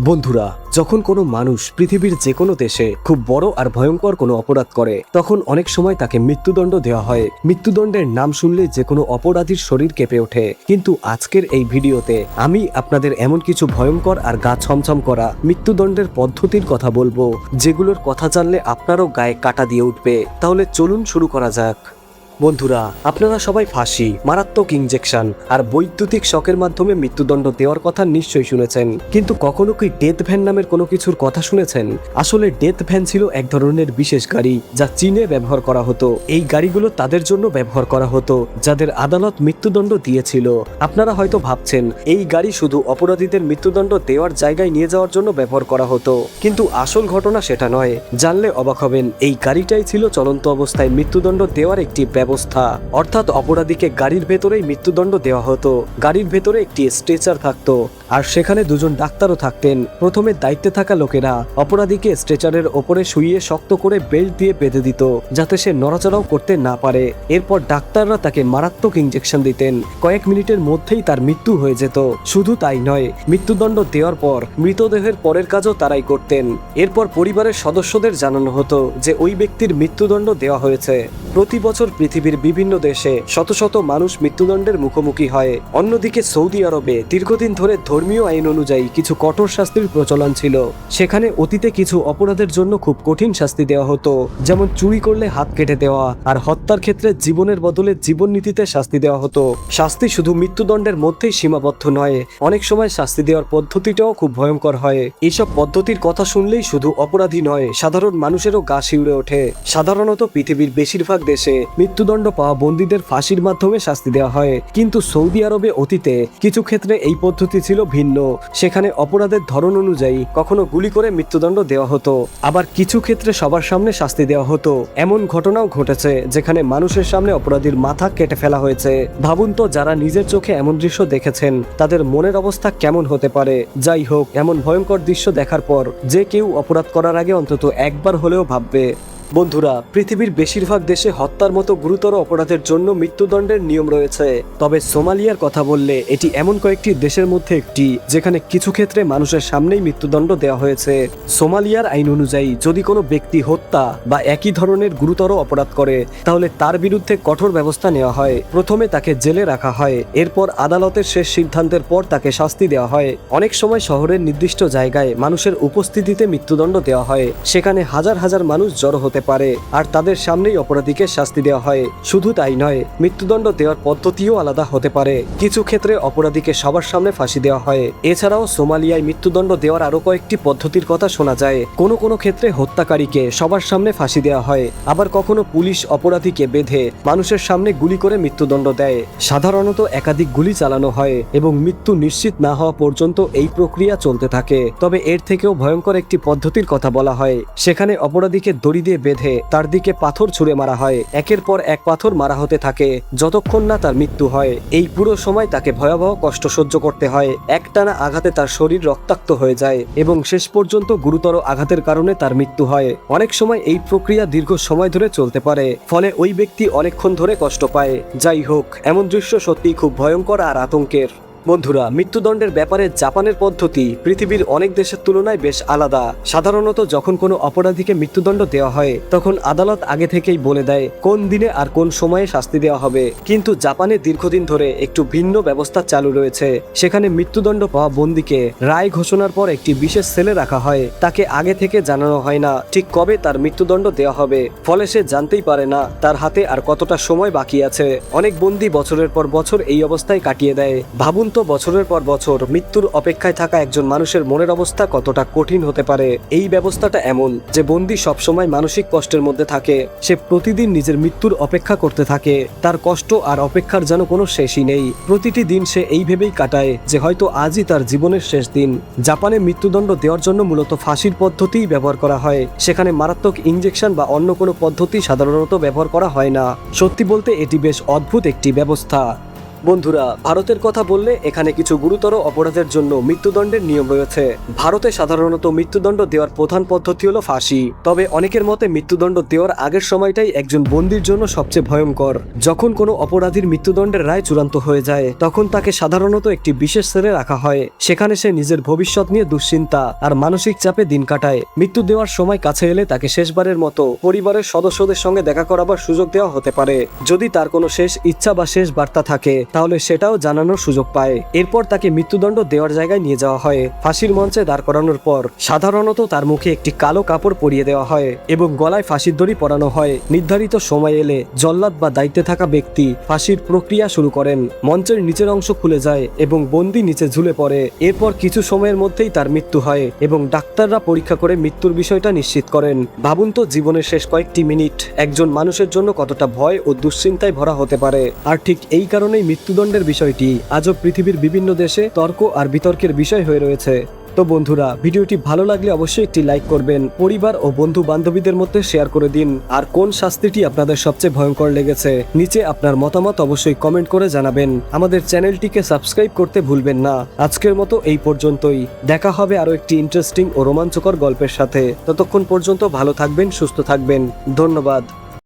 বন্ধুরা, যখন কোনো মানুষ পৃথিবীর যে কোনো দেশে খুব বড় আর ভয়ঙ্কর কোনো অপরাধ করে তখন অনেক সময় তাকে মৃত্যুদণ্ড দেওয়া হয়। মৃত্যুদণ্ডের নাম শুনলে যে কোনো অপরাধীর শরীর কেঁপে ওঠে। কিন্তু আজকের এই ভিডিওতে আমি আপনাদের এমন কিছু ভয়ঙ্কর আর গা ছমছম করা মৃত্যুদণ্ডের পদ্ধতির কথা বলবো, যেগুলোর কথা জানলে আপনারও গায়ে কাঁটা দিয়ে উঠবে। তাহলে চলুন শুরু করা যাক। বন্ধুরা, আপনারা সবাই ফাঁসি, মারাত্মক ইনজেকশন আর বৈদ্যুতিক শকের মাধ্যমে মৃত্যুদণ্ড দেওয়ার কথা নিশ্চয়ই শুনেছেন, কিন্তু কখনো কি ডেথ ভ্যান নামের কোনো কিছুর কথা শুনেছেন? আসলে ডেথ ভ্যান ছিল এক ধরনের বিশেষ গাড়ি যা চীনে ব্যবহার করা হতো। এই গাড়িগুলো তাদের জন্য ব্যবহার করা হতো যাদের আদালত মৃত্যুদণ্ড দিয়েছিল। আপনারা হয়তো ভাবছেন এই গাড়ি শুধু অপরাধীদের মৃত্যুদণ্ড দেওয়ার জায়গায় নিয়ে যাওয়ার জন্য ব্যবহার করা হতো, কিন্তু আসল ঘটনা সেটা নয়। জানলে অবাক হবেন, এই গাড়িটাই ছিল চলন্ত অবস্থায় মৃত্যুদণ্ড দেওয়ার একটি ব্যবস্থা। অর্থাৎ অপরাধীকে গাড়ির ভেতরেই মৃত্যুদণ্ড দেওয়া হতো। গাড়ির ভেতরে একটি স্ট্রেচার থাকতো আর সেখানে দুজন ডাক্তারও থাকতেন। প্রথমে দায়িত্বে থাকা লোকেরা অপরাধীকে স্ট্রেচারের ওপরে শুইয়ে শক্ত করে বেল্ট দিয়ে বেঁধে দিত যাতে সে নড়াচড়াও করতে না পারে। এরপর ডাক্তাররা তাকে মারাত্মক ইনজেকশন দিতেন। কয়েক মিনিটের মধ্যেই তার মৃত্যু হয়ে যেত। শুধু তাই নয়, মৃত্যুদণ্ড দেওয়ার পর মৃতদেহের পরের কাজও তারাই করতেন। এরপর পরিবারের সদস্যদের জানানো হতো যে ওই ব্যক্তির মৃত্যুদণ্ড দেওয়া হয়েছে। প্রতি বছর পৃথিবীর বিভিন্ন দেশে শত শত মানুষ মৃত্যুদণ্ডের মুখোমুখি হয়। অন্যদিকে সৌদি আরবে দীর্ঘদিন ধরে ধর্মীয় আইন অনুযায়ী কিছু কঠোর শাস্তির প্রচলন ছিল। সেখানে অতীতে কিছু অপরাধের জন্য খুব কঠিন শাস্তি দেওয়া হতো, যেমন চুরি করলে হাত কেটে দেওয়া আর হত্যার ক্ষেত্রে জীবনের বদলে জীবন নীতিতে শাস্তি দেওয়া হতো। শাস্তি শুধু মৃত্যুদণ্ডের মধ্যেই সীমাবদ্ধ নয়, অনেক সময় শাস্তি দেওয়ার পদ্ধতিটাও খুব ভয়ঙ্কর হয়। এইসব পদ্ধতির কথা শুনলেই শুধু অপরাধী নয়, সাধারণ মানুষেরও গা শিউরে ওঠে। সাধারণত পৃথিবীর বেশিরভাগ দেশে মৃত্যুদণ্ড পাওয়া বন্দীদের ফাঁসির মাধ্যমে শাস্তি দেওয়া হয়, কিন্তু সৌদি আরবে অতীতে কিছু ক্ষেত্রে এই পদ্ধতি ছিল ভিন্ন। সেখানে অপরাধের ধরন অনুযায়ী কখনো গুলি করে মৃত্যুদণ্ড দেওয়া হতো, আবার কিছু ক্ষেত্রে সবার সামনে শাস্তি দেওয়া হতো। এমন ঘটনাও ঘটেছে যেখানে মানুষের সামনে অপরাধীর মাথা কেটে ফেলা হয়েছে। ভাবুন তো, যারা নিজের চোখে এমন দৃশ্য দেখেছেন তাদের মনের অবস্থা কেমন হতে পারে। যাই হোক, এমন ভয়ঙ্কর দৃশ্য দেখার পর যে কেউ অপরাধ করার আগে অন্তত একবার হলেও ভাববে। বন্ধুরা, পৃথিবীর বেশিরভাগ দেশে হত্যার মতো গুরুতর অপরাধের জন্য মৃত্যুদণ্ডের নিয়ম রয়েছে। তবে সোমালিয়ার কথা বললে এটি এমন কয়েকটি দেশের মধ্যে একটি যেখানে কিছু ক্ষেত্রে মানুষের সামনেই মৃত্যুদণ্ড দেওয়া হয়েছে। সোমালিয়ার আইন অনুযায়ী যদি কোনো ব্যক্তি হত্যা বা একই ধরনের গুরুতর অপরাধ করে তাহলে তার বিরুদ্ধে কঠোর ব্যবস্থা নেওয়া হয়। প্রথমে তাকে জেলে রাখা হয়, এরপর আদালতের শেষ সিদ্ধান্তের পর তাকে শাস্তি দেওয়া হয়। অনেক সময় শহরের নির্দিষ্ট জায়গায় মানুষের উপস্থিতিতে মৃত্যুদণ্ড দেওয়া হয়। সেখানে হাজার হাজার মানুষ জড়ো হতে পারে আর তাদের সামনেই অপরাধীকে শাস্তি দেওয়া হয়। শুধু তাই নয়, মৃত্যুদণ্ড দেওয়ার পদ্ধতিও আলাদা হতে পারে। কিছু ক্ষেত্রে অপরাধীকে সবার সামনে ফাঁসি দেওয়া হয়। এছাড়াও সোমালিয়ায় মৃত্যুদণ্ড দেওয়ার আরো কয়েকটি পদ্ধতির কথা শোনা যায়। কোনো কোনো ক্ষেত্রে হত্যাকারীকে সবার সামনে ফাঁসি দেওয়া হয়, আবার কখনো পুলিশ অপরাধীকে বেঁধে মানুষের সামনে গুলি করে মৃত্যুদণ্ড দেয়। সাধারণত একাধিক গুলি চালানো হয় এবং মৃত্যু নিশ্চিত না হওয়া পর্যন্ত এই প্রক্রিয়া চলতে থাকে। তবে এর থেকেও ভয়ঙ্কর একটি পদ্ধতির কথা বলা হয়। সেখানে অপরাধীকে দড়ি দিয়ে বেঁধে তার দিকে পাথর ছুঁড়ে মারা হয়। একের পর এক পাথর মারা হতে থাকে যতক্ষণ না তার মৃত্যু হয়। এই পুরো সময় তাকে ভয়াবহ কষ্ট সহ্য করতে হয়। একটানা আঘাতে তার শরীর রক্তাক্ত হয়ে যায় এবং শেষ পর্যন্ত গুরুতর আঘাতের কারণে তার মৃত্যু হয়। অনেক সময় এই প্রক্রিয়া দীর্ঘ সময় ধরে চলতে পারে, ফলে ওই ব্যক্তি অনেকক্ষণ ধরে কষ্ট পায়। যাই হোক, এমন দৃশ্য সত্যি খুব ভয়ঙ্কর আর আতঙ্কের। বন্ধুরা, মৃত্যুদণ্ডের ব্যাপারে জাপানের পদ্ধতি পৃথিবীর অনেক দেশের তুলনায় বেশ আলাদা। সাধারণত যখন কোনো অপরাধীকে মৃত্যুদণ্ড দেওয়া হয় তখন আদালত আগে থেকেই বলে দেয় কোন দিনে আর কোন সময়ে শাস্তি দেওয়া হবে, কিন্তু জাপানে দীর্ঘদিন ধরে একটু ভিন্ন ব্যবস্থা চালু রয়েছে। সেখানে মৃত্যুদণ্ড পাওয়া বন্দীকে রায় ঘোষণার পর একটি বিশেষ সেলে রাখা হয়। তাকে আগে থেকে জানানো হয় না ঠিক কবে তার মৃত্যুদণ্ড দেওয়া হবে, ফলে সে জানতেই পারে না তার হাতে আর কতটা সময় বাকি আছে। অনেক বন্দী বছরের পর বছর এই অবস্থায় কাটিয়ে দেয়। ভাবুন তো, বছরের পর বছর মৃত্যুর অপেক্ষায় থাকা একজন মানুষের মনের অবস্থা কতটা কঠিন হতে পারে। এই ব্যবস্থাটা এমন যে বন্দী সবসময় মানসিক কষ্টের মধ্যে থাকে। সে প্রতিদিন নিজের মৃত্যুর অপেক্ষা করতে থাকে। তার কষ্ট আর অপেক্ষার যেন কোনো শেষই নেই। প্রতিটি দিন সে এই ভেবেই কাটায় যে হয়তো আজই তার জীবনের শেষ দিন। জাপানে মৃত্যুদণ্ড দেওয়ার জন্য মূলত ফাঁসির পদ্ধতিই ব্যবহার করা হয়। সেখানে মারাত্মক ইনজেকশন বা অন্য কোনো পদ্ধতি সাধারণত ব্যবহার করা হয় না। সত্যি বলতে এটি বেশ অদ্ভুত একটি ব্যবস্থা। বন্ধুরা, ভারতের কথা বললে এখানে কিছু গুরুতর অপরাধের জন্য মৃত্যুদণ্ডের নিয়ম রয়েছে। ভারতে সাধারণত মৃত্যুদণ্ড দেওয়ার প্রধান পদ্ধতি হলো ফাঁসি। তবে অনেকের মতে মৃত্যুদণ্ড দেওয়ার আগের সময়টাই একজন বন্দীর জন্য সবচেয়ে ভয়ঙ্কর। যখন কোনো অপরাধীর মৃত্যুদণ্ডের রায় চূড়ান্ত হয়ে যায় তখন তাকে সাধারণত একটি বিশেষ সেলে রাখা হয়। সেখানে সে নিজের ভবিষ্যৎ নিয়ে দুশ্চিন্তা আর মানসিক চাপে দিন কাটায়। মৃত্যু দেওয়ার সময় কাছে এলে তাকে শেষবারের মতো পরিবারের সদস্যদের সঙ্গে দেখা করাবার সুযোগ দেওয়া হতে পারে। যদি তার কোনো শেষ ইচ্ছা বা শেষ বার্তা থাকে তাহলে সেটাও জানানোর সুযোগ পায়। এরপর তাকে মৃত্যুদণ্ড দেওয়ার জায়গায় নিয়ে যাওয়া হয়। ফাঁসির মঞ্চে দাঁড় করানোর পর সাধারণত তার মুখে একটি কালো কাপড় পরিয়ে দেওয়া হয় এবং গলায় ফাঁসির দড়ি পরানো হয়। নির্ধারিত সময় এলে জল্লাদ বা দায়িত্বে থাকা ব্যক্তি ফাঁসির প্রক্রিয়া শুরু করেন। মঞ্চের নিচের অংশ খুলে যায় এবং বন্দী নিচে ঝুলে পড়ে। এরপর কিছু সময়ের মধ্যেই তার মৃত্যু হয় এবং ডাক্তাররা পরীক্ষা করে মৃত্যুর বিষয়টা নিশ্চিত করেন। ভাবুন তো, জীবনের শেষ কয়েকটি মিনিট একজন মানুষের জন্য কতটা ভয় ও দুশ্চিন্তায় ভরা হতে পারে। আর ঠিক এই কারণেই মৃত্যুদণ্ডের বিষয়টি আজও পৃথিবীর বিভিন্ন দেশে তর্ক আর বিতর্কের বিষয় হয়ে রয়েছে। তো বন্ধুরা, ভিডিওটি ভালো লাগলে অবশ্যই একটি লাইক করবেন, পরিবার ও বন্ধু বান্ধবীদের মধ্যে শেয়ার করে দিন। আর কোন শাস্তিটি আপনাদের সবচেয়ে ভয়ঙ্কর লেগেছে নিচে আপনার মতামত অবশ্যই কমেন্ট করে জানাবেন। আমাদের চ্যানেলটিকে সাবস্ক্রাইব করতে ভুলবেন না। আজকের মতো এই পর্যন্তই। দেখা হবে আরো একটি ইন্টারেস্টিং ও রোমাঞ্চকর গল্পের সাথে। ততক্ষণ পর্যন্ত ভালো থাকবেন, সুস্থ থাকবেন। ধন্যবাদ।